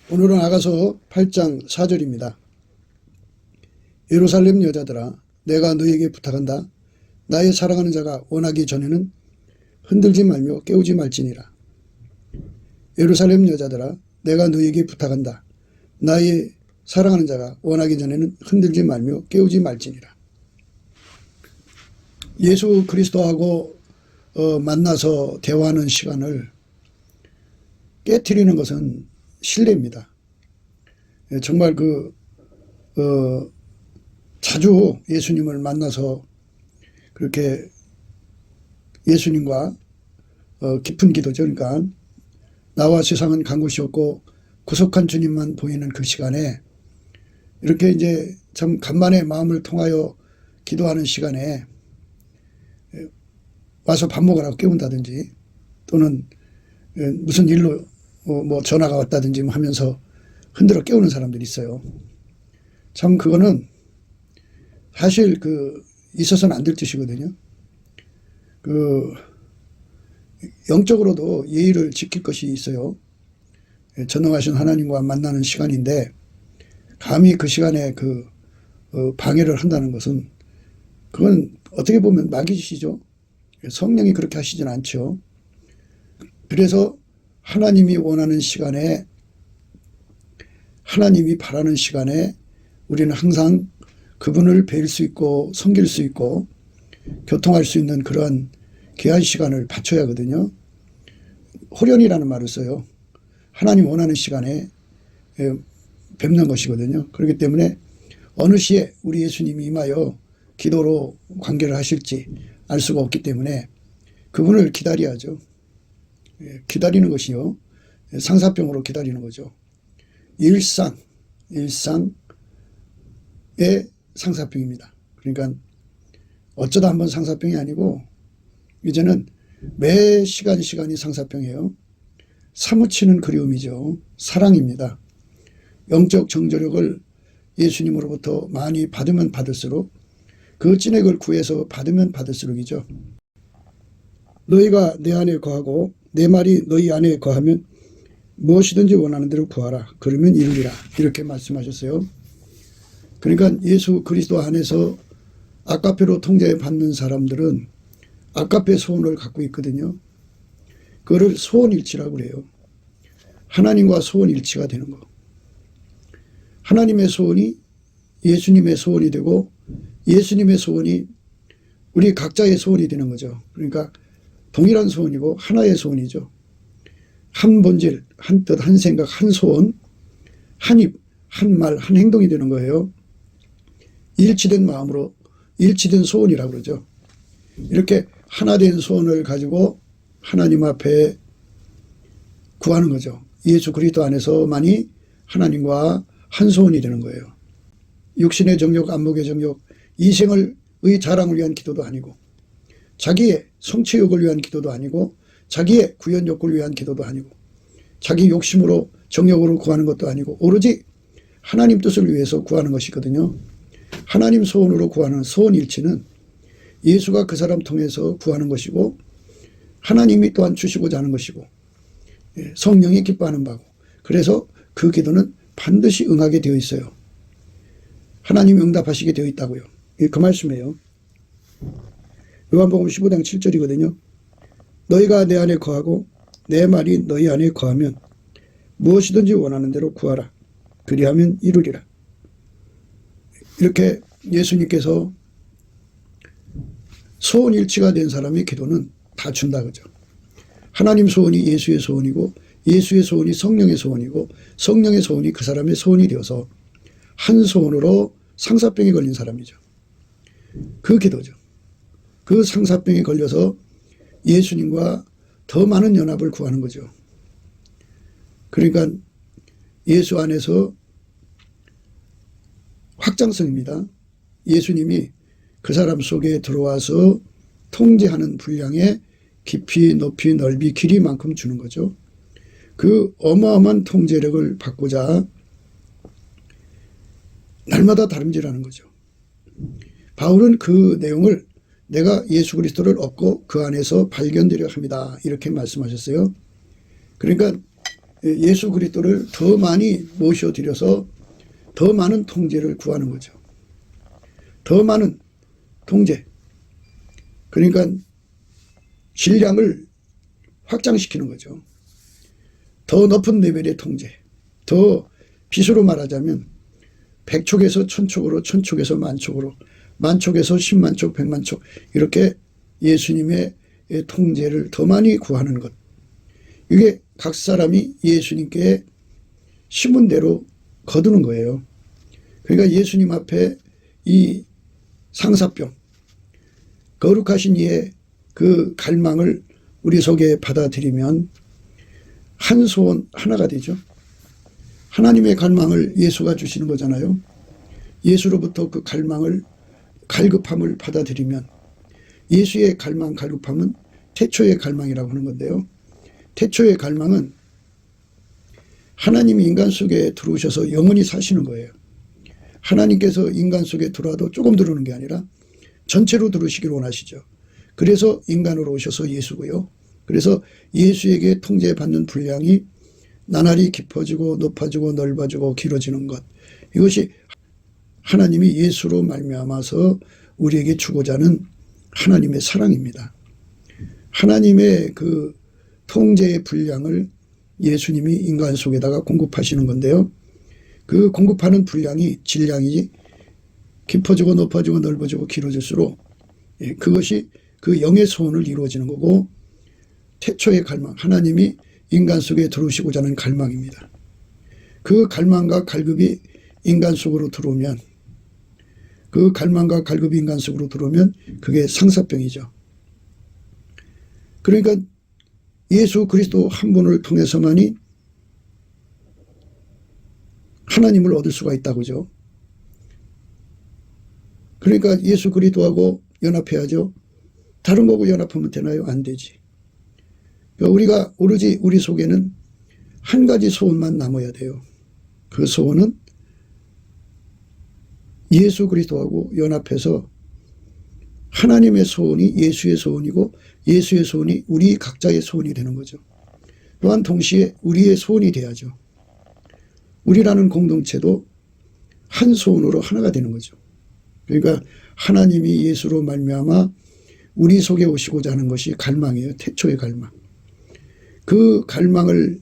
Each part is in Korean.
오늘은 아가서 8장 4절입니다. 예루살렘 여자들아 내가 너희에게 부탁한다. 나의 사랑하는 자가 원하기 전에는 흔들지 말며 깨우지 말지니라. 예루살렘 여자들아 내가 너희에게 부탁한다. 나의 사랑하는 자가 원하기 전에는 흔들지 말며 깨우지 말지니라. 예수 그리스도하고 만나서 대화하는 시간을 깨트리는 것은 신뢰입니다. 정말 자주 예수님을 만나서 그렇게 예수님과 깊은 기도죠. 그러니까 나와 세상은 간 곳이 없고 구속한 주님만 보이는 그 시간에 이렇게 이제 참 간만에 마음을 통하여 기도하는 시간에 와서 밥 먹으라고 깨운다든지 또는 무슨 일로 뭐 전화가 왔다든지 하면서 흔들어 깨우는 사람들이 있어요. 참 그거는 사실 있어서는 안 될 짓이거든요. 영적으로도 예의를 지킬 것이 있어요. 전능하신 하나님과 만나는 시간인데 감히 그 시간에 방해를 한다는 것은 그건 어떻게 보면 마귀짓이죠. 성령이 그렇게 하시진 않죠. 그래서 하나님이 원하는 시간에 하나님이 바라는 시간에 우리는 항상 그분을 뵐 수 있고 섬길 수 있고 교통할 수 있는 그러한 귀한 시간을 바쳐야 하거든요. 호련이라는 말을 써요. 하나님 원하는 시간에 뵙는 것이거든요. 그렇기 때문에 어느 시에 우리 예수님이 임하여 기도로 관계를 하실지 알 수가 없기 때문에 그분을 기다려야죠. 기다리는 것이요. 상사병으로 기다리는 거죠. 일상의 상사병입니다. 그러니까 어쩌다 한번 상사병이 아니고 이제는 매 시간이 상사병이에요. 사무치는 그리움이죠. 사랑입니다. 영적 정조력을 예수님으로부터 많이 받으면 받을수록 그 진액을 구해서 받으면 받을수록이죠. 너희가 내 안에 거하고 내 말이 너희 안에 거하면 무엇이든지 원하는 대로 구하라. 그러면 이루리라. 이렇게 말씀하셨어요. 그러니까 예수 그리스도 안에서 아가페로 통제받는 사람들은 아가페 소원을 갖고 있거든요. 그거를 소원일치라고 그래요. 하나님과 소원일치가 되는 거. 하나님의 소원이 예수님의 소원이 되고 예수님의 소원이 우리 각자의 소원이 되는 거죠. 그러니까 동일한 소원이고 하나의 소원이죠. 한 본질, 한 뜻, 한 생각, 한 소원, 한 입, 한 말, 한 행동이 되는 거예요. 일치된 마음으로 일치된 소원이라고 그러죠. 이렇게 하나 된 소원을 가지고 하나님 앞에 구하는 거죠. 예수 그리스도 안에서만이 하나님과 한 소원이 되는 거예요. 육신의 정욕, 안목의 정욕, 이생의 자랑을 위한 기도도 아니고 자기의 성취욕을 위한 기도도 아니고 자기의 구현욕을 위한 기도도 아니고 자기 욕심으로 정욕으로 구하는 것도 아니고 오로지 하나님 뜻을 위해서 구하는 것이거든요. 하나님 소원으로 구하는 소원일치는 예수가 그 사람 통해서 구하는 것이고 하나님이 또한 주시고자 하는 것이고 성령이 기뻐하는 바고 그래서 그 기도는 반드시 응하게 되어 있어요. 하나님이 응답하시게 되어 있다고요. 그 말씀이에요. 요한복음 15장 7절이거든요. 너희가 내 안에 거하고 내 말이 너희 안에 거하면 무엇이든지 원하는 대로 구하라. 그리하면 이루리라. 이렇게 예수님께서 소원일치가 된 사람의 기도는 다 준다 그죠. 하나님 소원이 예수의 소원이고 예수의 소원이 성령의 소원이고 성령의 소원이 그 사람의 소원이 되어서 한 소원으로 상사병에 걸린 사람이죠. 그 기도죠. 그 상사병에 걸려서 예수님과 더 많은 연합을 구하는 거죠. 그러니까 예수 안에서 확장성입니다. 예수님이 그 사람 속에 들어와서 통제하는 분량의 깊이, 높이, 넓이, 길이만큼 주는 거죠. 그 어마어마한 통제력을 받고자 날마다 다름질하는 거죠. 바울은 그 내용을 내가 예수 그리스도를 얻고 그 안에서 발견되려 합니다. 이렇게 말씀하셨어요. 그러니까 예수 그리스도를 더 많이 모셔드려서 더 많은 통제를 구하는 거죠. 더 많은 통제. 그러니까 질량을 확장시키는 거죠. 더 높은 레벨의 통제. 더 빛으로 말하자면 백촉에서 천촉으로, 천촉에서 만촉으로, 만촉에서 10만촉, 100만촉 이렇게 예수님의 통제를 더 많이 구하는 것. 이게 각 사람이 예수님께 심은 대로 거두는 거예요. 그러니까 예수님 앞에 이 상사병, 거룩하신 이의 그 갈망을 우리 속에 받아들이면 한 소원 하나가 되죠. 하나님의 갈망을 예수가 주시는 거잖아요. 예수로부터 그 갈망을, 갈급함을 받아들이면 예수의 갈망, 갈급함은 태초의 갈망이라고 하는 건데요. 태초의 갈망은 하나님이 인간 속에 들어오셔서 영원히 사시는 거예요. 하나님께서 인간 속에 들어와도 조금 들어오는 게 아니라 전체로 들어오시기를 원하시죠. 그래서 인간으로 오셔서 예수고요. 그래서 예수에게 통제받는 분량이 나날이 깊어지고 높아지고 넓어지고 길어지는 것. 이것이 하나님이 예수로 말미암아서 우리에게 주고자 하는 하나님의 사랑입니다. 하나님의 그 통제의 분량을 예수님이 인간 속에다가 공급하시는 건데요. 그 공급하는 분량이 질량이 깊어지고 높아지고 넓어지고 길어질수록 그것이 그 영의 소원을 이루어지는 거고 태초의 갈망, 하나님이 인간 속에 들어오시고자 하는 갈망입니다. 그 갈망과 갈급이 인간 속으로 들어오면 그 갈망과 갈급이 인간 속으로 들어오면 그게 상사병이죠. 그러니까 예수 그리스도 한 분을 통해서만이 하나님을 얻을 수가 있다고죠. 그러니까 예수 그리스도하고 연합해야죠. 다른 거하고 연합하면 되나요? 안 되지. 그러니까 우리가 오로지 우리 속에는 한 가지 소원만 남아야 돼요. 그 소원은 예수 그리스도하고 연합해서 하나님의 소원이 예수의 소원이고 예수의 소원이 우리 각자의 소원이 되는 거죠. 또한 동시에 우리의 소원이 돼야죠. 우리라는 공동체도 한 소원으로 하나가 되는 거죠. 그러니까 하나님이 예수로 말미암아 우리 속에 오시고자 하는 것이 갈망이에요. 태초의 갈망. 그 갈망을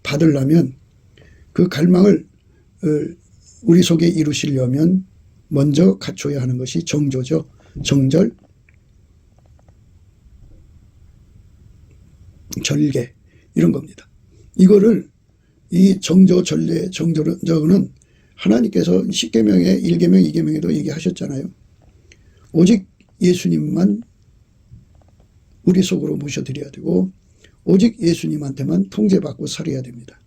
받으려면 그 갈망을 우리 속에 이루시려면 먼저 갖춰야 하는 것이 정조죠. 정절, 절개 이런 겁니다. 이거를 이 정조, 절개, 정조는 하나님께서 10계명에 1계명, 2계명에도 얘기하셨잖아요. 오직 예수님만 우리 속으로 모셔드려야 되고 오직 예수님한테만 통제받고 살아야 됩니다.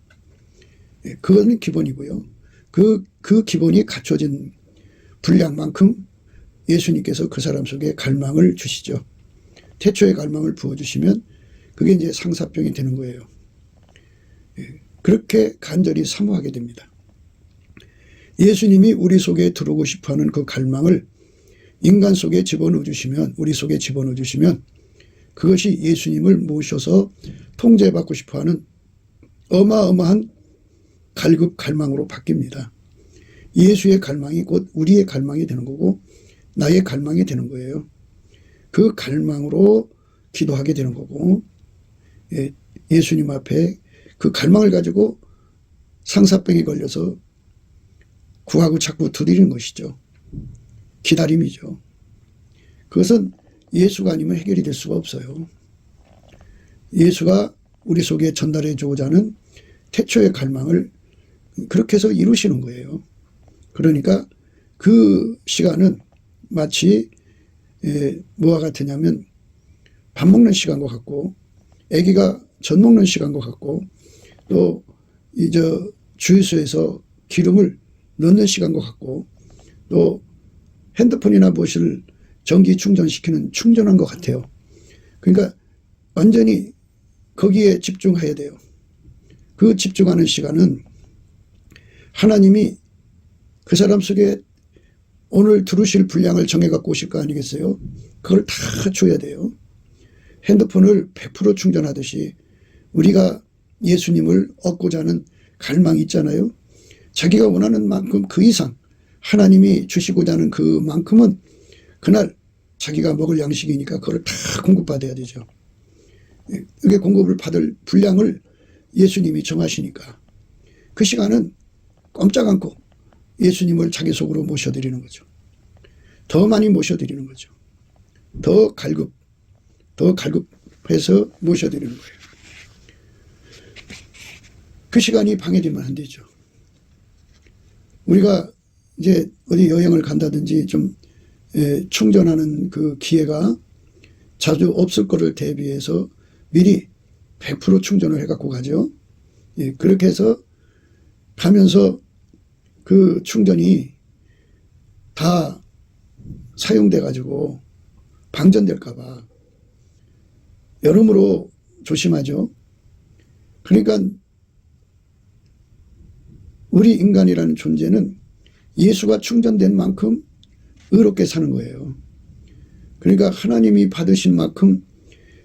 그건 기본이고요. 그 기본이 갖춰진 분량만큼 예수님께서 그 사람 속에 갈망을 주시죠. 태초의 갈망을 부어주시면 그게 이제 상사병이 되는 거예요. 그렇게 간절히 사모하게 됩니다. 예수님이 우리 속에 들어오고 싶어하는 그 갈망을 인간 속에 집어넣어 주시면, 우리 속에 집어넣어 주시면 그것이 예수님을 모셔서 통제받고 싶어하는 어마어마한 갈급 갈망으로 바뀝니다. 예수의 갈망이 곧 우리의 갈망이 되는 거고 나의 갈망이 되는 거예요. 그 갈망으로 기도하게 되는 거고 예수님 앞에 그 갈망을 가지고 상사병에 걸려서 구하고 자꾸 두드리는 것이죠. 기다림이죠. 그것은 예수가 아니면 해결이 될 수가 없어요. 예수가 우리 속에 전달해 주고자 하는 태초의 갈망을 그렇게 해서 이루시는 거예요. 그러니까 그 시간은 마치 뭐와 같으냐면 밥 먹는 시간과 같고 아기가 젖 먹는 시간과 같고 또 주유소에서 기름을 넣는 시간과 같고 또 핸드폰이나 무엇을 전기 충전시키는 충전한 것 같아요. 그러니까 완전히 거기에 집중해야 돼요. 그 집중하는 시간은 하나님이 그 사람 속에 오늘 들으실 분량을 정해갖고 오실 거 아니겠어요? 그걸 다 줘야 돼요. 핸드폰을 100% 충전하듯이 우리가 예수님을 얻고자 하는 갈망이 있잖아요. 자기가 원하는 만큼 그 이상 하나님이 주시고자 하는 그만큼은 그날 자기가 먹을 양식이니까 그걸 다 공급받아야 되죠. 그게 공급을 받을 분량을 예수님이 정하시니까 그 시간은 꼼짝 않고 예수님을 자기 속으로 모셔드리는 거죠. 더 많이 모셔드리는 거죠. 더 갈급해서 모셔드리는 거예요. 그 시간이 방해되면 안 되죠. 우리가 이제 어디 여행을 간다든지 좀 충전하는 그 기회가 자주 없을 거를 대비해서 미리 100% 충전을 해갖고 가죠. 그렇게 해서 가면서 그 충전이 다 사용돼 가지고 방전될까봐 여러모로 조심하죠. 그러니까 우리 인간이라는 존재는 예수가 충전된 만큼 의롭게 사는 거예요. 그러니까 하나님이 받으신 만큼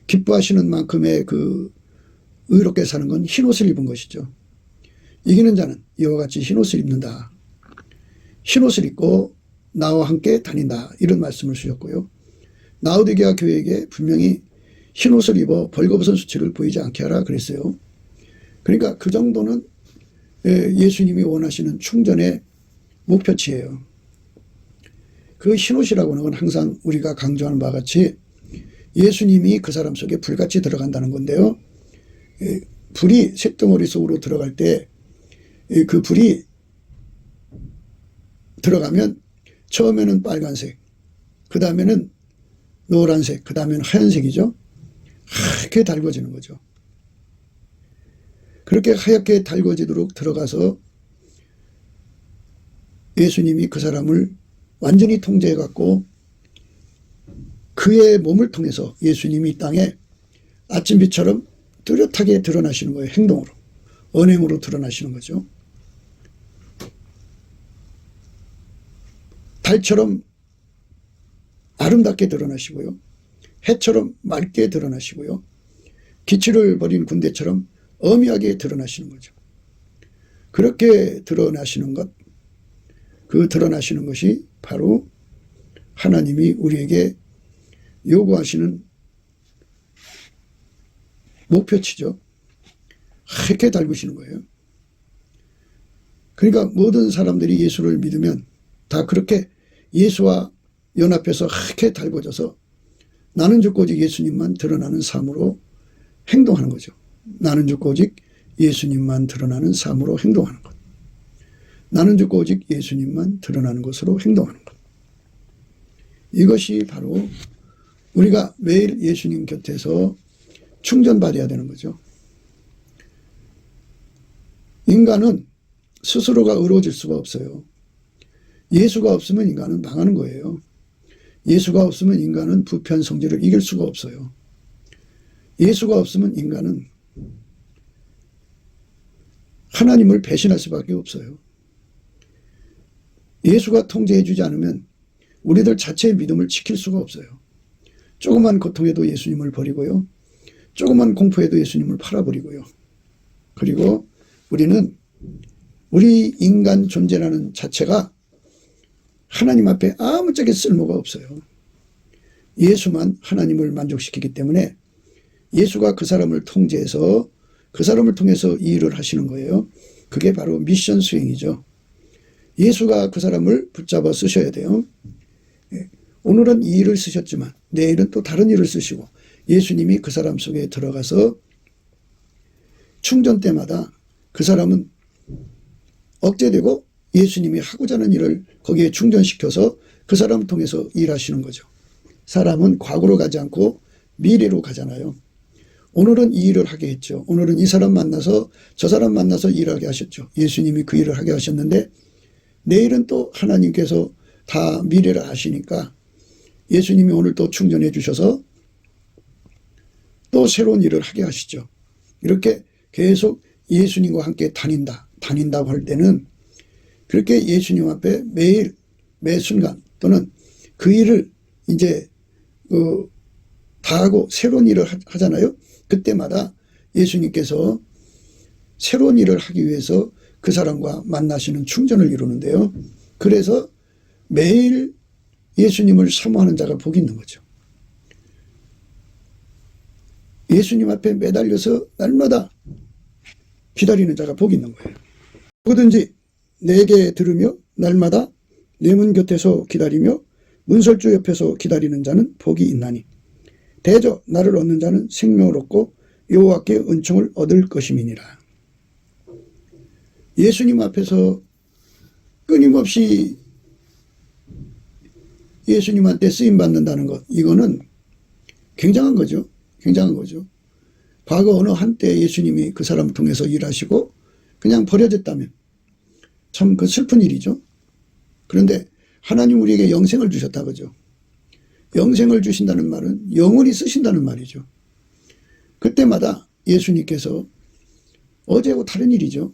기뻐하시는 만큼의 그 의롭게 사는 건 흰옷을 입은 것이죠. 이기는 자는 이와 같이 흰옷을 입는다. 흰옷을 입고 나와 함께 다닌다. 이런 말씀을 주셨고요. 라오디게아 교회에게 분명히 흰옷을 입어 벌거벗은 수치를 보이지 않게 하라 그랬어요. 그러니까 그 정도는 예수님이 원하시는 충전의 목표치예요. 그 흰옷이라고 하는 건 항상 우리가 강조하는 바와 같이 예수님이 그 사람 속에 불같이 들어간다는 건데요. 불이 쇳덩어리 속으로 들어갈 때 그 불이 들어가면 처음에는 빨간색, 그 다음에는 노란색, 그 다음에는 하얀색이죠. 하얗게 달궈지는 거죠. 그렇게 하얗게 달궈지도록 들어가서 예수님이 그 사람을 완전히 통제해 갖고 그의 몸을 통해서 예수님이 이 땅에 아침빛처럼 뚜렷하게 드러나시는 거예요. 행동으로, 언행으로 드러나시는 거죠. 달처럼 아름답게 드러나시고요. 해처럼 맑게 드러나시고요. 기치를 벌인 군대처럼 엄하게 드러나시는 거죠. 그렇게 드러나시는 것, 그 드러나시는 것이 바로 하나님이 우리에게 요구하시는 목표치죠. 하얗게 달구시는 거예요. 그러니까 모든 사람들이 예수를 믿으면 다 그렇게 예수와 연합해서 하얗게 달궈져서 나는 죽고 오직 예수님만 드러나는 삶으로 행동하는 거죠. 나는 죽고 오직 예수님만 드러나는 삶으로 행동하는 것. 나는 죽고 오직 예수님만 드러나는 것으로 행동하는 것. 이것이 바로 우리가 매일 예수님 곁에서 충전받아야 되는 거죠. 인간은 스스로가 의로워질 수가 없어요. 예수가 없으면 인간은 망하는 거예요. 예수가 없으면 인간은 부패한 성질을 이길 수가 없어요. 예수가 없으면 인간은 하나님을 배신할 수밖에 없어요. 예수가 통제해 주지 않으면 우리들 자체의 믿음을 지킬 수가 없어요. 조그만 고통에도 예수님을 버리고요. 조그만 공포에도 예수님을 팔아버리고요. 그리고 우리는 우리 인간 존재라는 자체가 하나님 앞에 아무짝에 쓸모가 없어요. 예수만 하나님을 만족시키기 때문에 예수가 그 사람을 통제해서 그 사람을 통해서 이 일을 하시는 거예요. 그게 바로 미션 수행이죠. 예수가 그 사람을 붙잡아 쓰셔야 돼요. 오늘은 이 일을 쓰셨지만 내일은 또 다른 일을 쓰시고 예수님이 그 사람 속에 들어가서 충전 때마다 그 사람은 억제되고 예수님이 하고자 하는 일을 거기에 충전시켜서 그 사람을 통해서 일하시는 거죠. 사람은 과거로 가지 않고 미래로 가잖아요. 오늘은 이 일을 하게 했죠. 오늘은 이 사람 만나서 저 사람 만나서 일하게 하셨죠. 예수님이 그 일을 하게 하셨는데 내일은 또 하나님께서 다 미래를 아시니까 예수님이 오늘 또 충전해 주셔서 또 새로운 일을 하게 하시죠. 이렇게 계속 예수님과 함께 다닌다고 할 때는 그렇게 예수님 앞에 매일 매 순간 또는 그 일을 이제 다 하고 새로운 일을 하잖아요. 그때마다 예수님께서 새로운 일을 하기 위해서 그 사람과 만나시는 충전을 이루는데요. 그래서 매일 예수님을 사모하는 자가 복이 있는 거죠. 예수님 앞에 매달려서 날마다 기다리는 자가 복이 있는 거예요. 누구든지 내게 들으며 날마다 내 문 곁에서 기다리며 문설주 옆에서 기다리는 자는 복이 있나니 대저 나를 얻는 자는 생명을 얻고 여호와께 은총을 얻을 것임이니라. 예수님 앞에서 끊임없이 예수님한테 쓰임받는다는 것, 이거는 굉장한 거죠. 굉장한 거죠. 과거 어느 한때 예수님이 그 사람을 통해서 일하시고 그냥 버려졌다면 참 그 슬픈 일이죠. 그런데 하나님 우리에게 영생을 주셨다 그죠. 영생을 주신다는 말은 영원히 쓰신다는 말이죠. 그때마다 예수님께서 어제하고 다른 일이죠.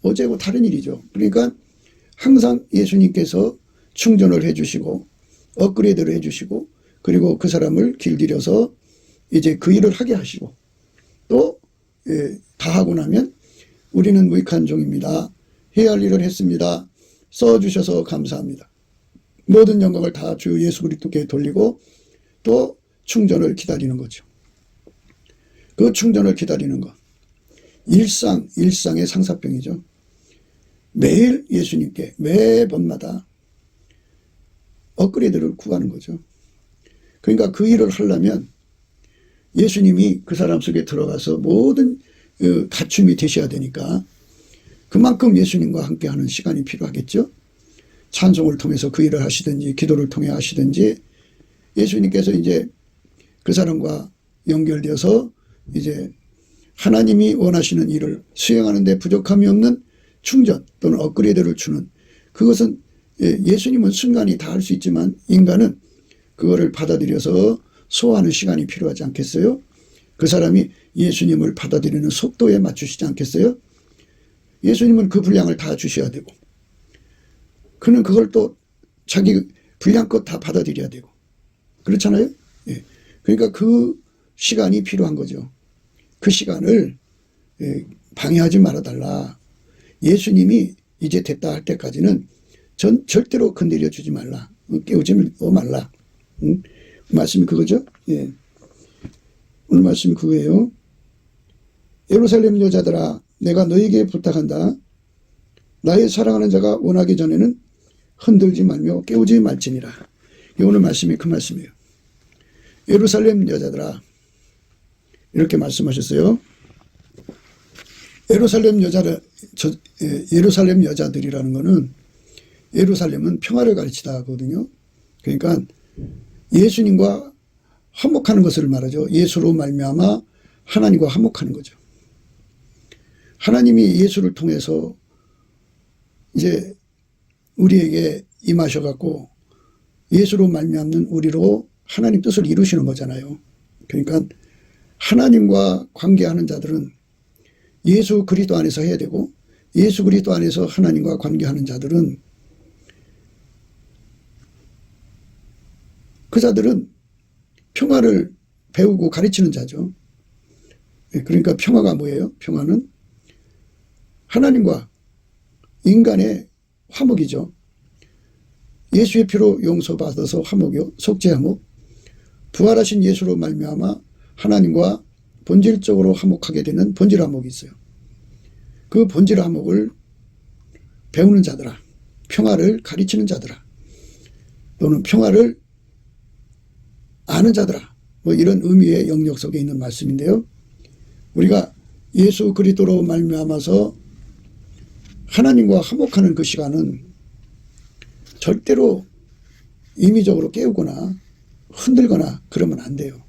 어제하고 다른 일이죠. 그러니까 항상 예수님께서 충전을 해주시고 업그레이드를 해주시고 그리고 그 사람을 길들여서 이제 그 일을 하게 하시고 또 다 하고 나면 우리는 무익한 종입니다. 해야 할 일을 했습니다. 써주셔서 감사합니다. 모든 영광을 다 주 예수 그리스도께 돌리고 또 충전을 기다리는 거죠. 그 충전을 기다리는 것. 일상의 상사병이죠. 매일 예수님께 매번마다 업그레이드를 구하는 거죠. 그러니까 그 일을 하려면 예수님이 그 사람 속에 들어가서 모든 갖춤이 되셔야 되니까 그만큼 예수님과 함께하는 시간이 필요하겠죠. 찬송을 통해서 그 일을 하시든지 기도를 통해 하시든지 예수님께서 이제 그 사람과 연결되어서 이제 하나님이 원하시는 일을 수행하는 데 부족함이 없는 충전 또는 업그레이드를 주는 그것은 예수님은 순간이 다 할 수 있지만 인간은 그거를 받아들여서 소화하는 시간이 필요하지 않겠어요? 그 사람이 예수님을 받아들이는 속도에 맞추시지 않겠어요? 예수님은 그 분량을 다 주셔야 되고 그는 그걸 또 자기 분량껏 다 받아들여야 되고 그렇잖아요? 예. 그러니까 그 시간이 필요한 거죠. 그 시간을 방해하지 말아달라. 예수님이 이제 됐다 할 때까지는 절대로 건드려 주지 말라. 깨우지 말라. 응? 말씀이 그거죠? 예. 오늘 말씀이 그거예요. 예루살렘 여자들아 내가 너에게 부탁한다. 나의 사랑하는 자가 원하기 전에는 흔들지 말며 깨우지 말지니라. 오늘 말씀이 그 말씀이에요. 예루살렘 여자들아 이렇게 말씀하셨어요. 예루살렘 여자들이라는 거는 예루살렘은 평화를 가르치다 하거든요. 그러니까 예수님과 화목하는 것을 말하죠. 예수로 말미암아 하나님과 화목하는 거죠. 하나님이 예수를 통해서 이제 우리에게 임하셔갖고 예수로 말미암는 우리로 하나님 뜻을 이루시는 거잖아요. 그러니까 하나님과 관계하는 자들은 예수 그리스도 안에서 해야 되고 예수 그리스도 안에서 하나님과 관계하는 자들은 그 자들은 평화를 배우고 가르치는 자죠. 그러니까 평화가 뭐예요? 평화는 하나님과 인간의 화목이죠. 예수의 피로 용서받아서 화목이요. 속죄화목. 부활하신 예수로 말미암아 하나님과 본질적으로 화목하게 되는 본질 화목이 있어요. 그 본질 화목을 배우는 자들아, 평화를 가르치는 자들아, 또는 평화를 아는 자들아, 뭐 이런 의미의 영역 속에 있는 말씀인데요. 우리가 예수 그리스도로 말미암아서 하나님과 화목하는 그 시간은 절대로 임의적으로 깨우거나 흔들거나 그러면 안 돼요.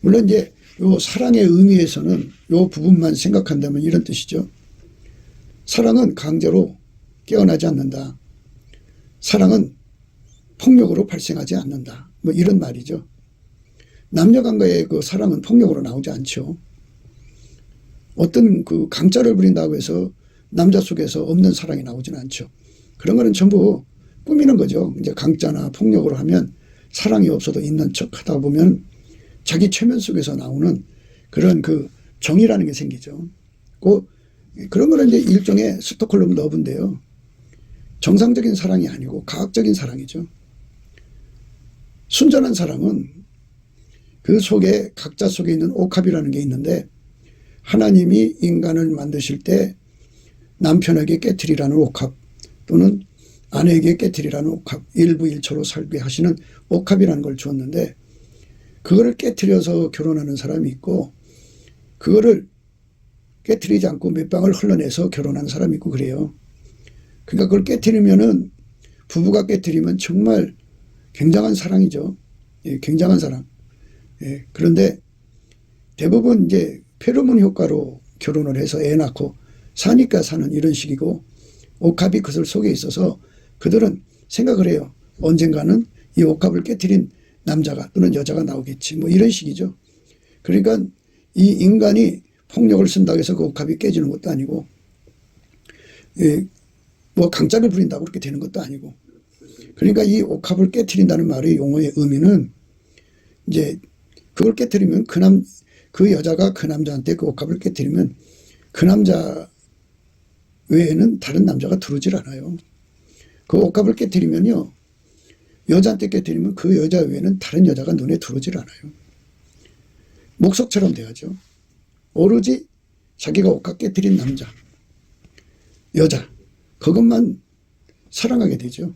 물론 이제 요 사랑의 의미에서는 요 부분만 생각한다면 이런 뜻이죠. 사랑은 강제로 깨어나지 않는다. 사랑은 폭력으로 발생하지 않는다. 뭐 이런 말이죠. 남녀 간과의 그 사랑은 폭력으로 나오지 않죠. 어떤 그 강짜를 부린다고 해서 남자 속에서 없는 사랑이 나오지는 않죠. 그런 거는 전부 꾸미는 거죠. 이제 강짜나 폭력으로 하면 사랑이 없어도 있는 척 하다 보면 자기 최면 속에서 나오는 그런 그 정이라는 게 생기죠. 그런 거는 이제 일종의 스톡홀름 러브인데요. 정상적인 사랑이 아니고 과학적인 사랑이죠. 순전한 사랑은 그 속에 각자 속에 있는 옥합이라는 게 있는데 하나님이 인간을 만드실 때 남편에게 깨트리라는 옥합 또는 아내에게 깨트리라는 옥합 일부 일처로 살게 하시는 옥합이라는 걸 주었는데 그거를 깨트려서 결혼하는 사람이 있고 그거를 깨트리지 않고 몇 방을 흘러내서 결혼하는 사람이 있고 그래요. 그러니까 그걸 깨트리면은 부부가 깨트리면 정말 굉장한 사랑이죠. 예, 굉장한 사랑. 예, 그런데 대부분 이제 페로몬 효과로 결혼을 해서 애 낳고 사니까 사는 이런 식이고 옥합이 그들 속에 있어서 그들은 생각을 해요. 언젠가는 이 옥합을 깨트린 남자가 또는 여자가 나오겠지. 뭐 이런 식이죠. 그러니까 이 인간이 폭력을 쓴다고 해서 그 옥합이 깨지는 것도 아니고 예, 뭐 강짜를 부린다고 그렇게 되는 것도 아니고 그러니까 이 옥합을 깨트린다는 말의 용어의 의미는 이제 그걸 깨트리면 그 여자가 그 남자한테 그 옥합을 깨트리면 그 남자 외에는 다른 남자가 들어오질 않아요. 그 옥합을 깨트리면요. 여자한테 깨트리면 그 여자 외에는 다른 여자가 눈에 들어오질 않아요. 목석처럼 돼야죠. 오로지 자기가 옥합 깨트린 남자, 여자 그것만 사랑하게 되죠.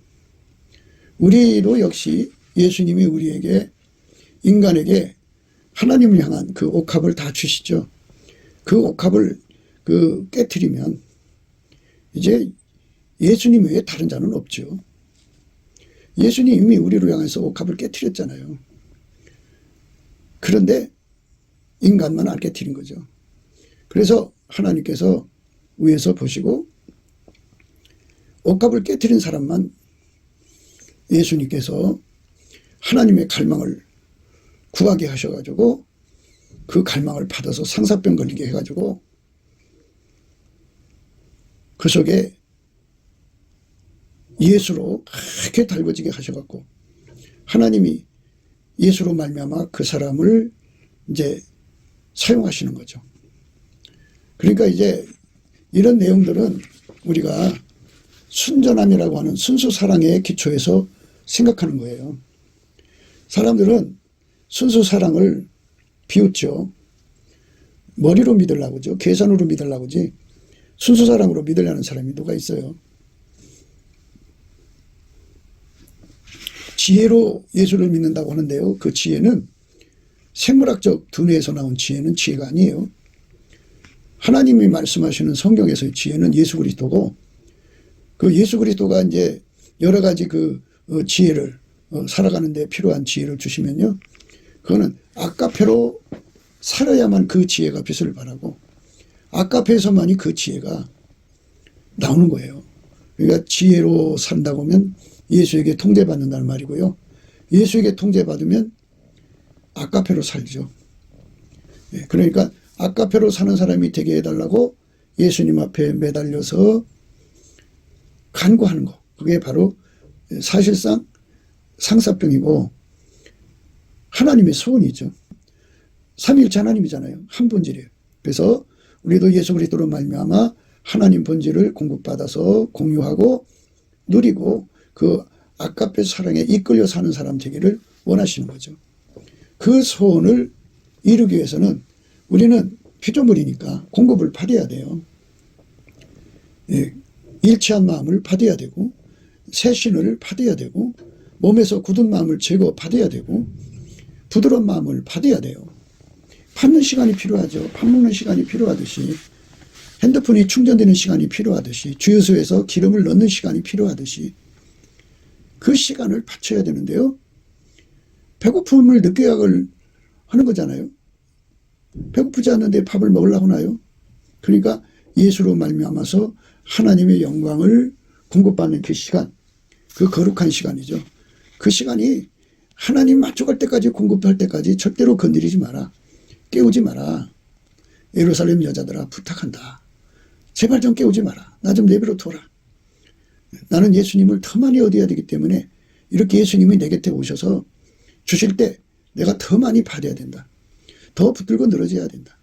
우리도 역시 예수님이 우리에게 인간에게 하나님을 향한 그 옥합을 다 주시죠. 그 옥합을 깨트리면 이제 예수님 외에 다른 자는 없죠. 예수님이 이미 우리를 향해서 옥합을 깨트렸잖아요. 그런데 인간만 안 깨트린 거죠. 그래서 하나님께서 위에서 보시고 옥합을 깨트린 사람만 예수님께서 하나님의 갈망을 구하게 하셔가지고 그 갈망을 받아서 상사병 걸리게 해가지고 그 속에 예수로 그렇게 달궈지게 하셔갖고 하나님이 예수로 말미암아 그 사람을 이제 사용하시는 거죠. 그러니까 이제 이런 내용들은 우리가 순전함이라고 하는 순수 사랑의 기초에서 생각하는 거예요. 사람들은 순수 사랑을 비웃죠. 머리로 믿으려고 하죠. 계산으로 믿으려고 하지. 순수 사랑으로 믿으려는 사람이 누가 있어요. 지혜로 예수를 믿는다고 하는데요. 그 지혜는 생물학적 두뇌에서 나온 지혜는 지혜가 아니에요. 하나님이 말씀하시는 성경에서의 지혜는 예수 그리스도고 그 예수 그리스도가 이제 여러 가지 지혜를 살아가는 데 필요한 지혜를 주시면요. 그거는 아까페로 살아야만 그 지혜가 빛을 발하고 아까페에서만이 그 지혜가 나오는 거예요. 그러니까 지혜로 산다고 하면 예수에게 통제받는다는 말이고요. 예수에게 통제받으면 아까페로 살죠. 그러니까 아까페로 사는 사람이 되게 해달라고 예수님 앞에 매달려서 간구하는 거. 그게 바로 사실상 상사병이고 하나님의 소원이죠. 삼위일체 하나님이잖아요. 한 본질이에요. 그래서 우리도 예수 그리스도로 말미암아 하나님 본질을 공급받아서 공유하고 누리고 그 아까페 사랑에 이끌려 사는 사람 되기를 원하시는 거죠. 그 소원을 이루기 위해서는 우리는 피조물이니까 공급을 받아야 돼요. 예, 일치한 마음을 받아야 되고 새 신을 받아야 되고 몸에서 굳은 마음을 제거 받아야 되고 부드러운 마음을 받아야 돼요. 받는 시간이 필요하죠. 밥 먹는 시간이 필요하듯이 핸드폰이 충전되는 시간이 필요하듯이 주유소에서 기름을 넣는 시간이 필요하듯이 그 시간을 바쳐야 되는데요. 배고픔을 느껴야 하는 거잖아요. 배고프지 않는데 밥을 먹으려고 하나요? 그러니까 예수로 말미암아서 하나님의 영광을 공급받는 그 시간, 그 거룩한 시간이죠. 그 시간이 하나님 만족할 때까지 공급할 때까지 절대로 건드리지 마라. 깨우지 마라. 예루살렘 여자들아 부탁한다. 제발 좀 깨우지 마라. 나 좀 내버려 둬라. 나는 예수님을 더 많이 얻어야 되기 때문에 이렇게 예수님이 내 곁에 오셔서 주실 때 내가 더 많이 받아야 된다. 더 붙들고 늘어져야 된다.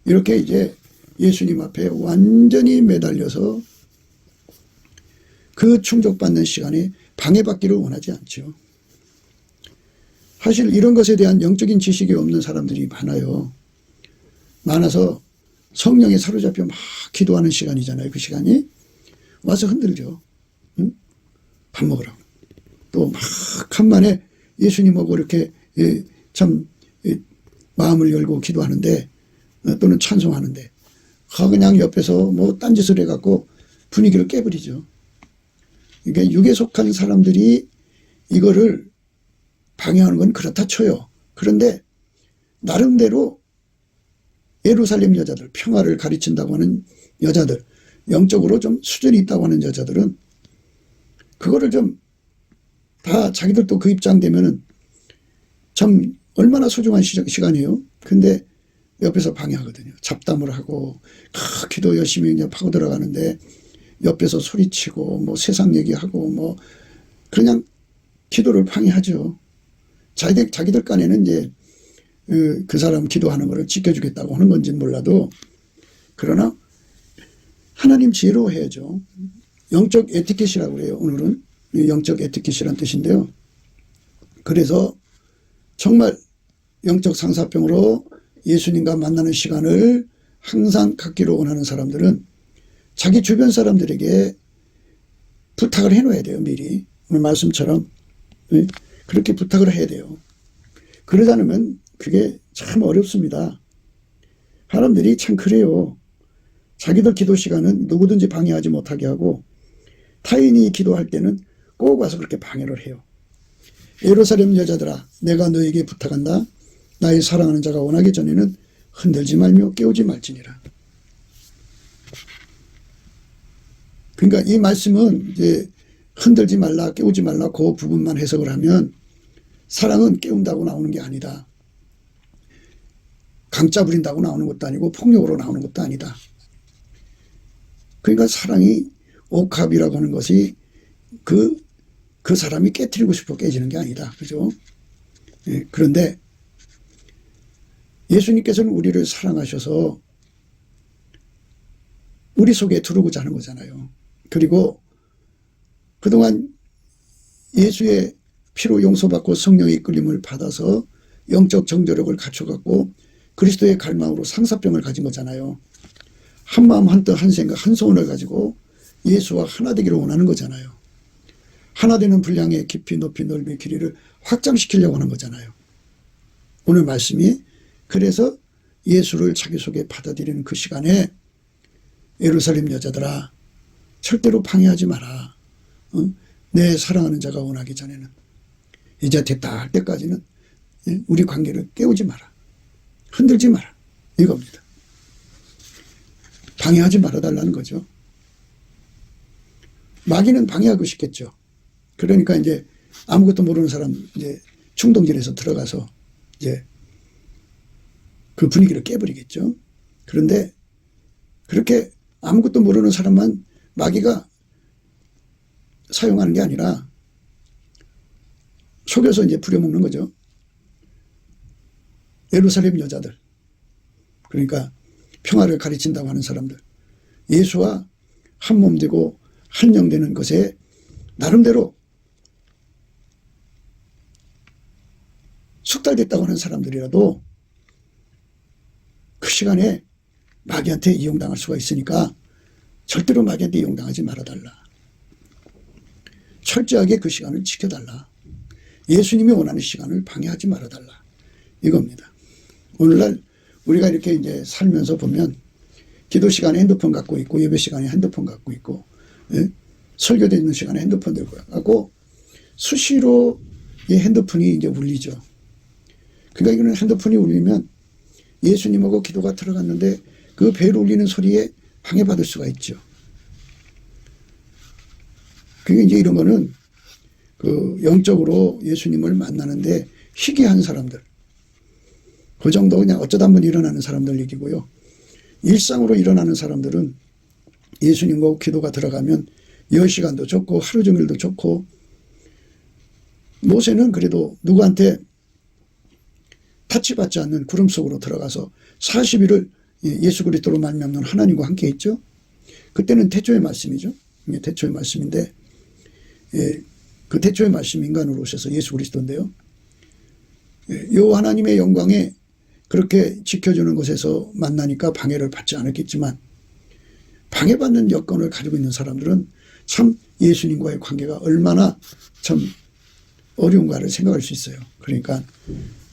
이렇게 이제 예수님 앞에 완전히 매달려서 그 충족받는 시간에 방해받기를 원하지 않죠. 사실 이런 것에 대한 영적인 지식이 없는 사람들이 많아요. 많아서 성령에 사로잡혀 막 기도하는 시간이잖아요. 그 시간이 와서 흔들죠. 응? 밥 먹으라고. 또 막 간만에 예수님하고 이렇게 참 마음을 열고 기도하는데 또는 찬송하는데 그냥 옆에서 뭐 딴짓을 해갖고 분위기를 깨버리죠. 그러니까 육에 속한 사람들이 이거를 방해하는 건 그렇다 쳐요. 그런데 나름대로 예루살렘 여자들, 평화를 가르친다고 하는 여자들, 영적으로 좀 수준이 있다고 하는 여자들은 그거를 좀 다 자기들도 그 입장 되면은 참 얼마나 소중한 시간이에요. 근데 옆에서 방해하거든요. 잡담을 하고 기도 열심히 그냥 파고 들어가는데 옆에서 소리치고 뭐 세상 얘기하고 뭐 그냥 기도를 방해하죠. 자기들 간에는 이제 그 사람 기도하는 거를 지켜주겠다고 하는 건지는 몰라도 그러나 하나님 지혜로 해야죠. 영적 에티켓이라고 그래요. 오늘은 영적 에티켓이란 뜻인데요. 그래서 정말 영적 상사병으로 예수님과 만나는 시간을 항상 갖기로 원하는 사람들은 자기 주변 사람들에게 부탁을 해놓아야 돼요. 미리 오늘 말씀처럼 그렇게 부탁을 해야 돼요. 그러지 않으면 그게 참 어렵습니다. 사람들이 참 그래요. 자기들 기도 시간은 누구든지 방해하지 못하게 하고 타인이 기도할 때는 꼭 와서 그렇게 방해를 해요. 예루살렘 여자들아 내가 너에게 부탁한다. 나의 사랑하는 자가 원하기 전에는 흔들지 말며 깨우지 말지니라. 그러니까 이 말씀은 이제 흔들지 말라 깨우지 말라 그 부분만 해석을 하면 사랑은 깨운다고 나오는 게 아니다. 강짜 부린다고 나오는 것도 아니고 폭력으로 나오는 것도 아니다. 그러니까 사랑이 옥합이라고 하는 것이 그 사람이 깨트리고 싶어 깨지는 게 아니다. 그죠? 예, 그런데 예수님께서는 우리를 사랑하셔서 우리 속에 들어오고자 하는 거잖아요. 그리고 그동안 예수의 피로 용서받고 성령의 이끌림을 받아서 영적 정조력을 갖춰갖고 그리스도의 갈망으로 상사병을 가진 거잖아요. 한 마음 한 뜻 한 생각 한 소원을 가지고 예수와 하나 되기를 원하는 거잖아요. 하나 되는 분량의 깊이 높이 넓이 길이를 확장시키려고 하는 거잖아요. 오늘 말씀이 그래서 예수를 자기 속에 받아들이는 그 시간에 예루살렘 여자들아 절대로 방해하지 마라. 내 사랑하는 자가 원하기 전에는 이제 됐다 할 때까지는 우리 관계를 깨우지 마라. 흔들지 마라. 이겁니다. 방해하지 말아달라는 거죠. 마귀는 방해하고 싶겠죠. 그러니까 이제 아무것도 모르는 사람 이제 충동질에서 들어가서 이제 그 분위기를 깨버리겠죠. 그런데 그렇게 아무것도 모르는 사람만 마귀가 사용하는 게 아니라 속여서 이제 부려먹는 거죠. 예루살렘 여자들. 그러니까 평화를 가르친다고 하는 사람들. 예수와 한 몸 되고 한 영 되는 것에 나름대로 숙달됐다고 하는 사람들이라도 그 시간에 마귀한테 이용당할 수가 있으니까 절대로 마귀한테 이용당하지 말아달라. 철저하게 그 시간을 지켜달라. 예수님이 원하는 시간을 방해하지 말아달라. 이겁니다. 오늘날 우리가 이렇게 이제 살면서 보면 기도 시간에 핸드폰 갖고 있고 예배 시간에 핸드폰 갖고 있고 설교되어 있는 시간에 핸드폰 들고 갖고 수시로 이 핸드폰이 이제 울리죠. 그러니까 이거는 핸드폰이 울리면 예수님하고 기도가 들어갔는데 그 벨 울리는 소리에 방해받을 수가 있죠. 그게 이제 이런 거는 그 영적으로 예수님을 만나는데 희귀한 사람들. 그 정도 그냥 어쩌다 한번 일어나는 사람들 얘기고요. 일상으로 일어나는 사람들은 예수님과 기도가 들어가면 10시간도 좋고 하루 종일도 좋고 모세는 그래도 누구한테 타치받지 않는 구름 속으로 들어가서 40일을 예수 그리스도로 말미암는 하나님과 함께 있죠. 그때는 태초의 말씀이죠. 태초의 말씀인데 그 태초의 말씀 인간으로 오셔서 예수 그리스도인데요. 요 하나님의 영광에 그렇게 지켜주는 곳에서 만나니까 방해를 받지 않았겠지만 방해받는 여건을 가지고 있는 사람들은 참 예수님과의 관계가 얼마나 참 어려운가를 생각할 수 있어요. 그러니까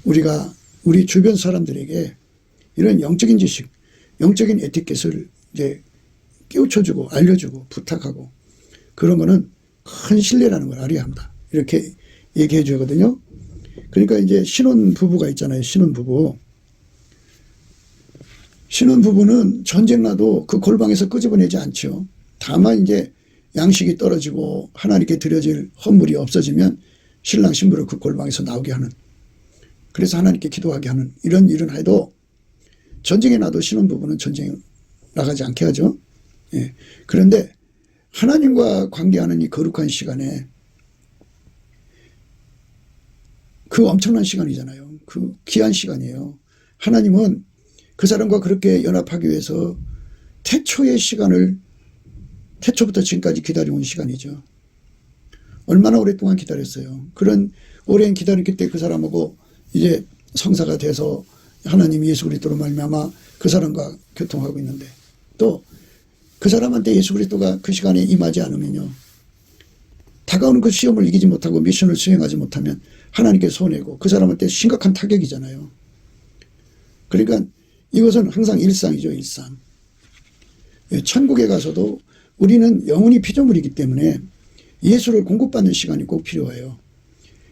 우리가 우리 주변 사람들에게 이런 영적인 지식, 영적인 에티켓을 이제 깨우쳐주고 알려주고 부탁하고 그런 거는 큰 신뢰라는 걸 알아야 합니다. 이렇게 얘기해 주거든요. 그러니까 이제 신혼 부부가 있잖아요. 신혼 부부. 신혼 부부는 전쟁 나도 그 골방에서 끄집어내지 않죠. 다만 이제 양식이 떨어지고 하나님께 드려질 헌물이 없어지면 신랑 신부를 그 골방에서 나오게 하는, 그래서 하나님께 기도하게 하는 이런 일은 해도 전쟁에 나도 신혼 부부는 전쟁에 나가지 않게 하죠. 예. 그런데 하나님과 관계하는 이 거룩한 시간에 그 엄청난 시간이잖아요. 그 귀한 시간이에요. 하나님은 그 사람과 그렇게 연합하기 위해서 태초의 시간을 태초부터 지금까지 기다려온 시간이죠. 얼마나 오랫동안 기다렸어요. 그런 오랜 기다렸기 때문에 그 사람하고 이제 성사가 돼서 하나님이 예수 그리스도로 말미암아 그 사람과 교통하고 있는데 또 그 사람한테 예수 그리스도가 그 시간에 임하지 않으면요. 다가오는 그 시험을 이기지 못하고 미션을 수행하지 못하면 하나님께 손해고 그 사람한테 심각한 타격이잖아요. 그러니까 이것은 항상 일상이죠. 일상. 천국에 가서도 우리는 영혼이 피조물이기 때문에 예수를 공급받는 시간이 꼭 필요해요.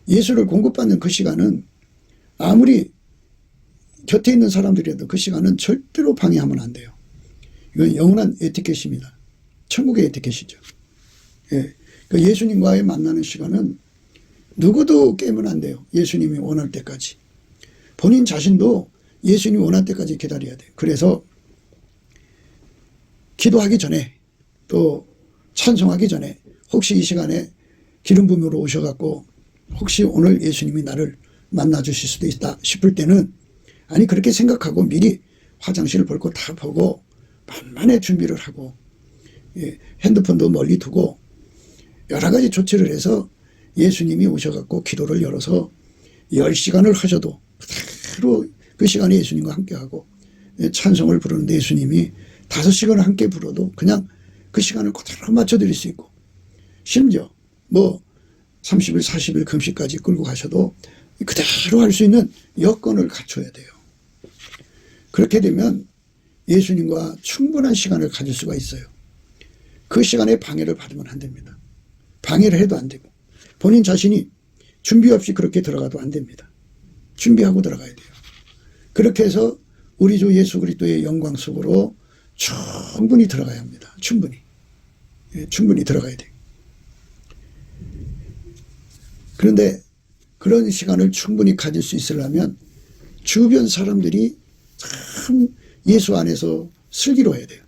예수를 공급받는 그 시간은 아무리 곁에 있는 사람들이라도 그 시간은 절대로 방해하면 안 돼요. 이건 영원한 에티켓입니다. 천국의 에티켓이죠. 예. 그러니까 예수님과의 만나는 시간은 누구도 깨면 안 돼요. 예수님이 원할 때까지. 본인 자신도 예수님이 원할 때까지 기다려야 돼요. 그래서 기도하기 전에 또 찬송하기 전에 혹시 이 시간에 기름 부음으로 오셔갖고 혹시 오늘 예수님이 나를 만나 주실 수도 있다 싶을 때는 아니 그렇게 생각하고 미리 화장실을 볼 거 다 보고 만만히 준비를 하고 핸드폰도 멀리 두고 여러 가지 조치를 해서 예수님이 오셔갖고 기도를 열어서 10시간을 하셔도 그대로 그 시간에 예수님과 함께하고 찬송을 부르는데 예수님이 5시간을 함께 불어도 그냥 그 시간을 그대로 맞춰드릴 수 있고 심지어 뭐 30일 40일 금식까지 끌고 가셔도 그대로 할 수 있는 여건을 갖춰야 돼요. 그렇게 되면 예수님과 충분한 시간을 가질 수가 있어요. 그 시간에 방해를 받으면 안 됩니다. 방해를 해도 안 되고 본인 자신이 준비 없이 그렇게 들어가도 안 됩니다. 준비하고 들어가야 돼요. 그렇게 해서 우리 주 예수 그리스도의 영광 속으로 충분히 들어가야 합니다. 충분히. 충분히 들어가야 돼요. 그런데 그런 시간을 충분히 가질 수 있으려면 주변 사람들이 참 예수 안에서 슬기로워야 돼요.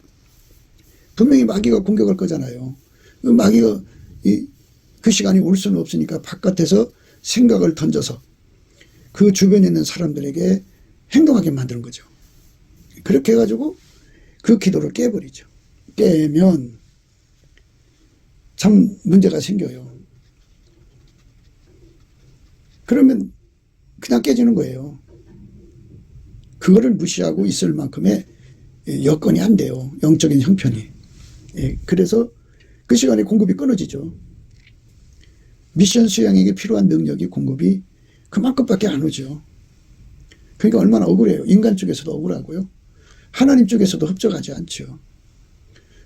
분명히 마귀가 공격할 거잖아요. 마귀가 그 시간이 올 수는 없으니까 바깥에서 생각을 던져서 그 주변에 있는 사람들에게 행동하게 만드는 거죠. 그렇게 해가지고 그 기도를 깨버리죠. 깨면 참 문제가 생겨요. 그러면 그냥 깨지는 거예요. 그거를 무시하고 있을 만큼의 여건이 안 돼요. 영적인 형편이. 그래서 그 시간에 공급이 끊어지죠. 미션 수행에게 필요한 능력이 공급이 그만큼밖에 안 오죠. 그러니까 얼마나 억울해요. 인간 쪽에서도 억울하고요. 하나님 쪽에서도 흡족하지 않죠.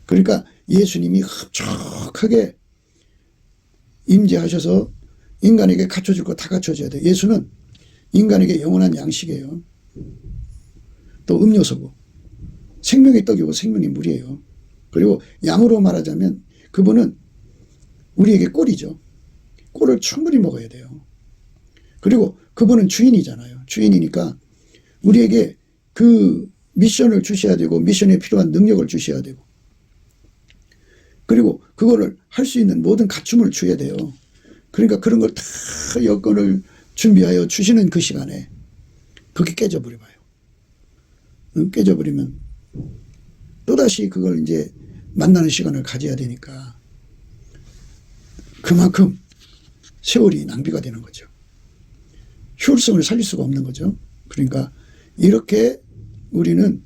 그러니까 예수님이 흡족하게 임재하셔서 인간에게 갖춰줄 거 다 갖춰줘야 돼요. 예수는 인간에게 영원한 양식이에요. 또 음료수고 생명의 떡이고 생명의 물이에요. 그리고 양으로 말하자면 그분은 우리에게 꼴이죠. 꼴을 충분히 먹어야 돼요. 그리고 그분은 주인이잖아요. 주인이니까 우리에게 그 미션을 주셔야 되고 미션에 필요한 능력을 주셔야 되고 그리고 그거를 할 수 있는 모든 갖춤을 줘야 돼요. 그러니까 그런 걸 다 여건을 준비하여 주시는 그 시간에 그게 깨져버려 봐요. 깨져버리면 또다시 그걸 이제 만나는 시간을 가져야 되니까 그만큼 세월이 낭비가 되는 거죠. 효율성을 살릴 수가 없는 거죠. 그러니까 이렇게 우리는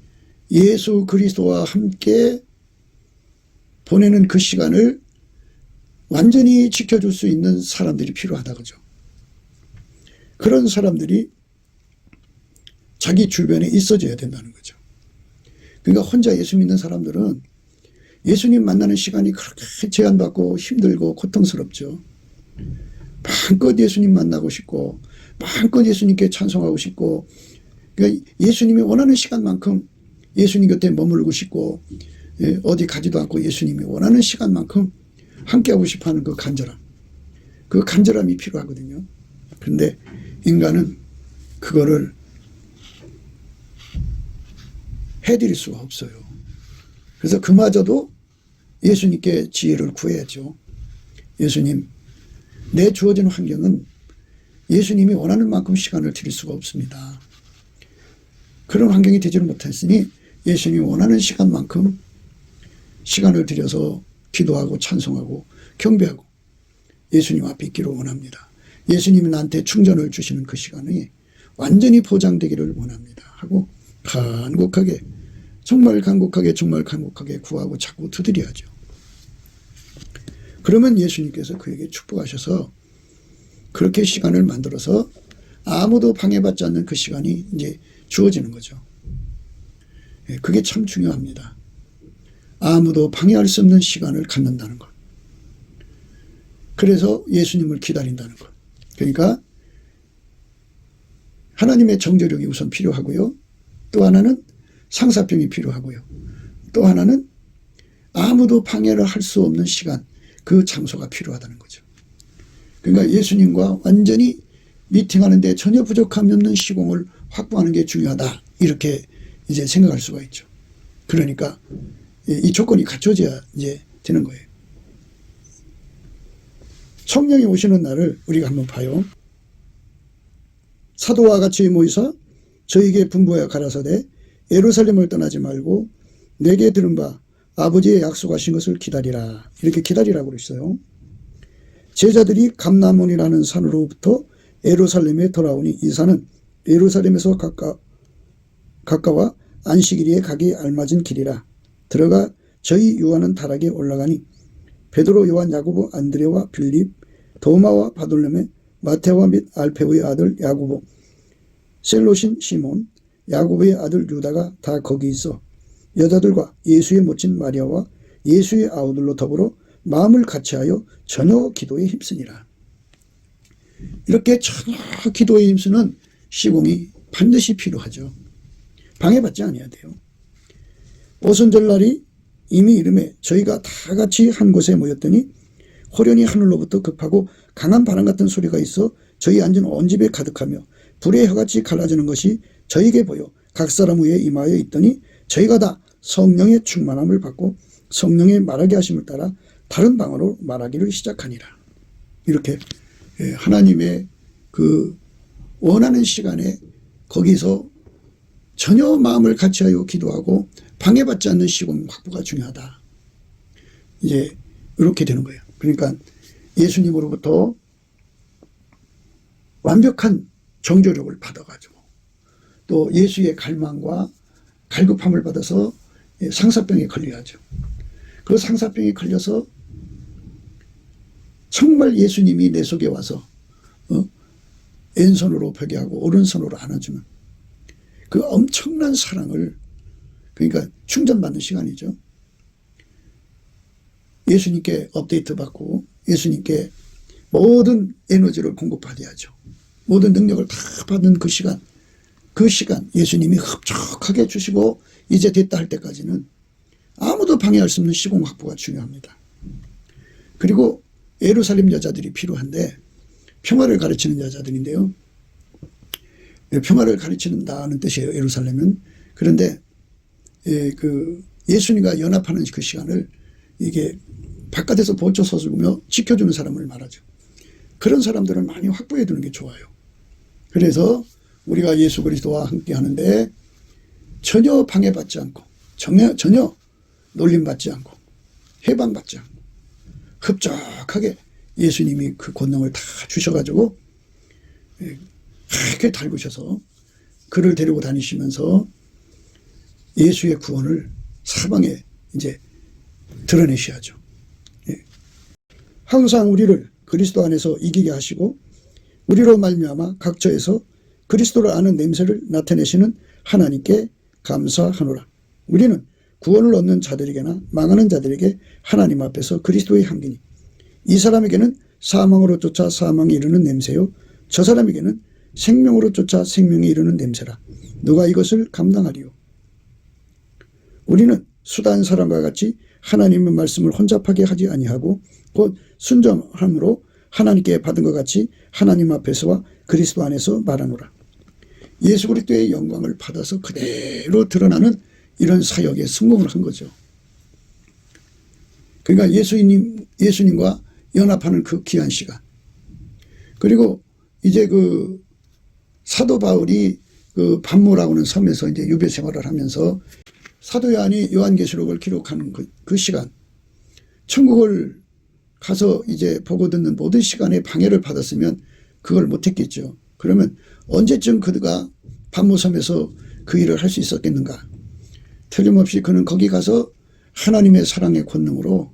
예수 그리스도와 함께 보내는 그 시간을 완전히 지켜줄 수 있는 사람들이 필요하다 그죠. 그런 사람들이 자기 주변에 있어줘야 된다는 거죠. 그러니까 혼자 예수 믿는 사람들은 예수님 만나는 시간이 그렇게 제한받고 힘들고 고통스럽죠. 마음껏 예수님 만나고 싶고 마음껏 예수님께 찬송하고 싶고, 그러니까 예수님이 원하는 시간만큼 예수님 곁에 머물고 싶고, 어디 가지도 않고 예수님이 원하는 시간만큼 함께하고 싶어하는 그 간절함이 필요하거든요. 그런데 인간은 그거를 해드릴 수가 없어요. 그래서 그마저도 예수님께 지혜를 구해야죠. 예수님, 내 주어진 환경은 예수님이 원하는 만큼 시간을 드릴 수가 없습니다. 그런 환경이 되지를 못했으니 예수님이 원하는 시간만큼 시간을 들여서 기도하고 찬송하고 경배하고 예수님 앞에 있기를 원합니다. 예수님이 나한테 충전을 주시는 그 시간이 완전히 보장되기를 원합니다 하고 간곡하게 정말 간곡하게 구하고 자꾸 두드려야죠. 그러면 예수님께서 그에게 축복하셔서 그렇게 시간을 만들어서 아무도 방해받지 않는 그 시간이 이제 주어지는 거죠. 그게 참 중요합니다. 아무도 방해할 수 없는 시간을 갖는다는 것. 그래서 예수님을 기다린다는 것. 그러니까 하나님의 정죄력이 우선 필요하고요. 또 하나는 상사병이 필요하고요. 또 하나는 아무도 방해를 할 수 없는 시간, 그 장소가 필요하다는 거죠. 그러니까 예수님과 완전히 미팅하는데 전혀 부족함이 없는 시공을 확보하는 게 중요하다. 이렇게 이제 생각할 수가 있죠. 그러니까 이 조건이 갖춰져야 이제 되는 거예요. 성령이 오시는 날을 우리가 한번 봐요. 사도와 같이 모이사 저에게 분부하여 가라사대 예루살렘을 떠나지 말고 내게 들은 바 아버지의 약속하신 것을 기다리라. 이렇게 기다리라고 그랬어요. 제자들이 감람원이라는 산으로부터 예루살렘에 돌아오니 이 산은 예루살렘에서 가까워 안식일에 가기 알맞은 길이라. 들어가 저희 요한은 다락에 올라가니 베드로, 요한, 야고보, 안드레와 빌립, 도마와 바돌레메, 마테와 및 알페오의 아들 야고보, 셀롯인 시몬, 야고보의 아들 유다가 다 거기 있어 여자들과 예수의 모친 마리아와 예수의 아우들로 더불어 마음을 같이하여 저녁 기도에 힘쓰니라. 이렇게 저녁 기도에 힘쓰는 시공이 반드시 필요하죠. 방해받지 않아야 돼요. 오순절날이 이미 이름에 저희가 다 같이 한 곳에 모였더니 호련히 하늘로부터 급하고 강한 바람 같은 소리가 있어 저희 앉은 온 집에 가득하며 불의 혀같이 갈라지는 것이 저에게 보여 각 사람 위에 임하여 있더니 저희가 다 성령의 충만함을 받고 성령의 말하게 하심을 따라 다른 방언으로 말하기를 시작하니라. 이렇게 하나님의 그 원하는 시간에 거기서 전혀 마음을 같이하여 기도하고 방해받지 않는 시공 확보가 중요하다. 이제 이렇게 되는 거예요. 그러니까 예수님으로부터 완벽한 정조력을 받아가지고 또 예수의 갈망과 갈급함을 받아서 상사병에 걸려야죠. 그 상사병에 걸려서 정말 예수님이 내 속에 와서 왼손으로 벽에 하고 오른손으로 안아주는 그 엄청난 사랑을, 그러니까 충전받는 시간이죠. 예수님께 업데이트 받고 예수님께 모든 에너지를 공급받아야죠. 모든 능력을 다 받는 그 시간 예수님이 흡족하게 주시고 이제 됐다 할 때까지는 아무도 방해할 수 없는 시공 확보가 중요합니다. 그리고 예루살렘 여자들이 필요한데 평화를 가르치는 여자들인데요. 평화를 가르치는다는 뜻이에요. 예루살렘은. 그런데 그 예수님과 연합하는 그 시간을 이게 바깥에서 보초 서주며 지켜주는 사람을 말하죠. 그런 사람들을 많이 확보해 두는 게 좋아요. 그래서 우리가 예수 그리스도와 함께 하는데 전혀 방해받지 않고 전혀 놀림받지 않고 해방받지 않고 흡족하게 예수님이 그 권능을 다 주셔가지고 하게 달구셔서 그를 데리고 다니시면서 예수의 구원을 사방에 이제 드러내셔야죠. 항상 우리를 그리스도 안에서 이기게 하시고 우리로 말미암아 각처에서 그리스도를 아는 냄새를 나타내시는 하나님께 감사하노라. 우리는 구원을 얻는 자들에게나 망하는 자들에게 하나님 앞에서 그리스도의 향기니 이 사람에게는 사망으로 쫓아 사망에 이르는 냄새요 저 사람에게는 생명으로 쫓아 생명에 이르는 냄새라. 누가 이것을 감당하리요? 우리는 수단 사람과 같이 하나님의 말씀을 혼잡하게 하지 아니하고 곧 순종함으로 하나님께 받은 것 같이 하나님 앞에서와 그리스도 안에서 말하노라. 예수 그리스도의 영광을 받아서 그대로 드러나는 이런 사역에 성공을 한 거죠. 그러니까 예수님과 연합하는 그 귀한 시간. 그리고 이제 그 사도 바울이 그 반모라고 하는 섬에서 이제 유배 생활을 하면서 사도 요한이 요한계시록을 기록하는 그 시간, 천국을 가서 이제 보고 듣는 모든 시간에 방해를 받았으면 그걸 못했겠죠. 그러면 언제쯤 그가 반모섬에서 그 일을 할 수 있었겠는가? 틀림없이 그는 거기 가서 하나님의 사랑의 권능으로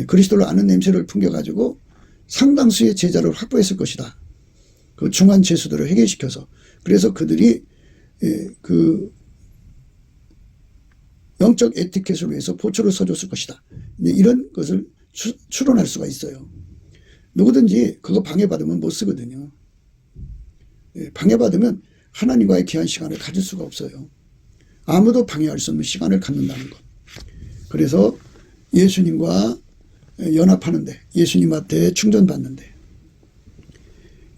그리스도를 아는 냄새를 풍겨가지고 상당수의 제자를 확보했을 것이다. 그 중한 죄수들을 해결시켜서. 그래서 그들이 그 영적 에티켓을 위해서 보초를 써줬을 것이다. 이런 것을 추론할 수가 있어요. 누구든지 그거 방해받으면 못 쓰거든요. 방해받으면 하나님과의 귀한 시간을 가질 수가 없어요. 아무도 방해할 수 없는 시간을 갖는다는 것. 그래서 예수님과 연합하는데, 예수님한테 충전받는데,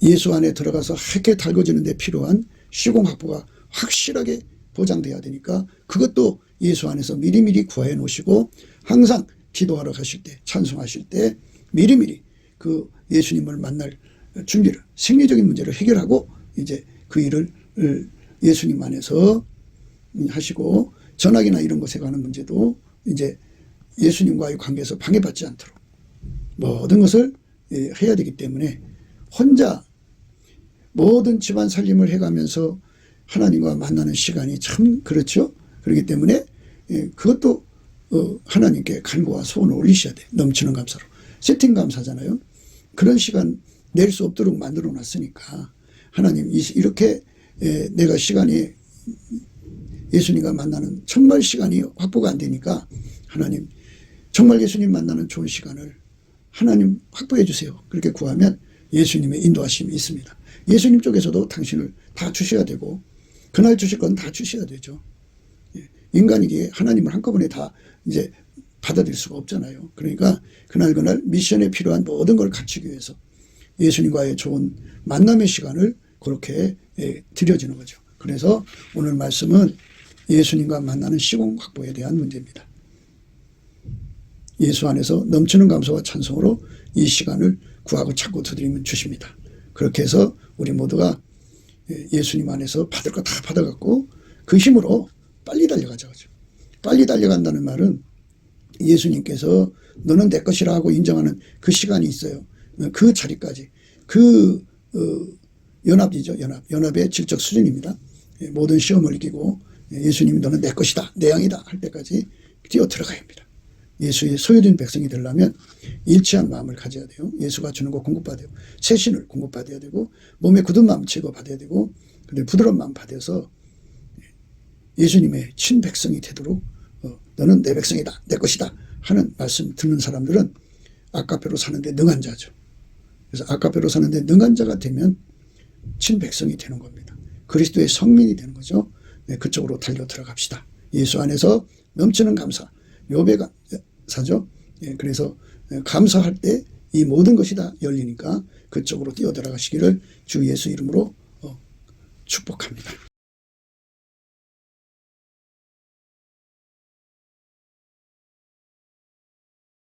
예수 안에 들어가서 하얗게 달궈지는 데 필요한 시공확보가 확실하게 보장돼야 되니까 그것도 예수 안에서 미리미리 구해 놓으시고 항상 기도하러 가실 때, 찬송하실 때 미리미리 그 예수님을 만날 준비를, 생리적인 문제를 해결하고 이제 그 일을 예수님 안에서 하시고 전학이나 이런 것에 관한 문제도 이제 예수님과의 관계에서 방해받지 않도록 모든 것을 해야 되기 때문에 혼자 모든 집안 살림을 해가면서 하나님과 만나는 시간이 참 그렇죠. 그렇기 때문에 그것도 하나님께 간구와 소원을 올리셔야 돼. 넘치는 감사로. 세팅 감사잖아요. 그런 시간 낼 수 없도록 만들어 놨으니까 하나님 이렇게 내가 시간이 예수님과 만나는 정말 시간이 확보가 안 되니까 하나님 정말 예수님 만나는 좋은 시간을 하나님 확보해 주세요. 그렇게 구하면 예수님의 인도하심이 있습니다. 예수님 쪽에서도 당신을 다 주셔야 되고 그날 주실 건 다 주셔야 되죠. 인간이기에 하나님을 한꺼번에 다 이제 받아들일 수가 없잖아요. 그러니까 그날 미션에 필요한 모든 걸 갖추기 위해서 예수님과의 좋은 만남의 시간을 그렇게 드려지는 거죠. 그래서 오늘 말씀은 예수님과 만나는 시공 확보에 대한 문제입니다. 예수 안에서 넘치는 감사와 찬송으로 이 시간을 구하고 찾고 두드리면 주십니다. 그렇게 해서 우리 모두가 예수님 안에서 받을 거 다 받아갖고 그 힘으로 빨리 달려가자. 빨리 달려간다는 말은 예수님께서 너는 내 것이라 하고 인정하는 그 시간이 있어요. 그 자리까지. 그 연합이죠. 연합의 질적 수준입니다. 모든 시험을 이기고 예수님이 너는 내 것이다. 내 양이다. 할 때까지 뛰어 들어가야 합니다. 예수의 소유된 백성이 되려면 일치한 마음을 가져야 돼요. 예수가 주는 거 공급받아야 되고 새신을 공급받아야 되고 몸에 굳은 마음 제거받아야 되고 그리고 부드러운 마음 받아서 예수님의 친백성이 되도록 너는 내 백성이다. 내 것이다. 하는 말씀 듣는 사람들은 아까페로 사는데 능한 자죠. 그래서 아까페로 사는데 능한 자가 되면 친백성이 되는 겁니다. 그리스도의 성민이 되는 거죠. 네, 그쪽으로 달려 들어갑시다. 예수 안에서 넘치는 감사. 욥의 감사죠. 그래서 감사할 때 이 모든 것이 다 열리니까 그쪽으로 뛰어들어가시기를 주 예수 이름으로 축복합니다.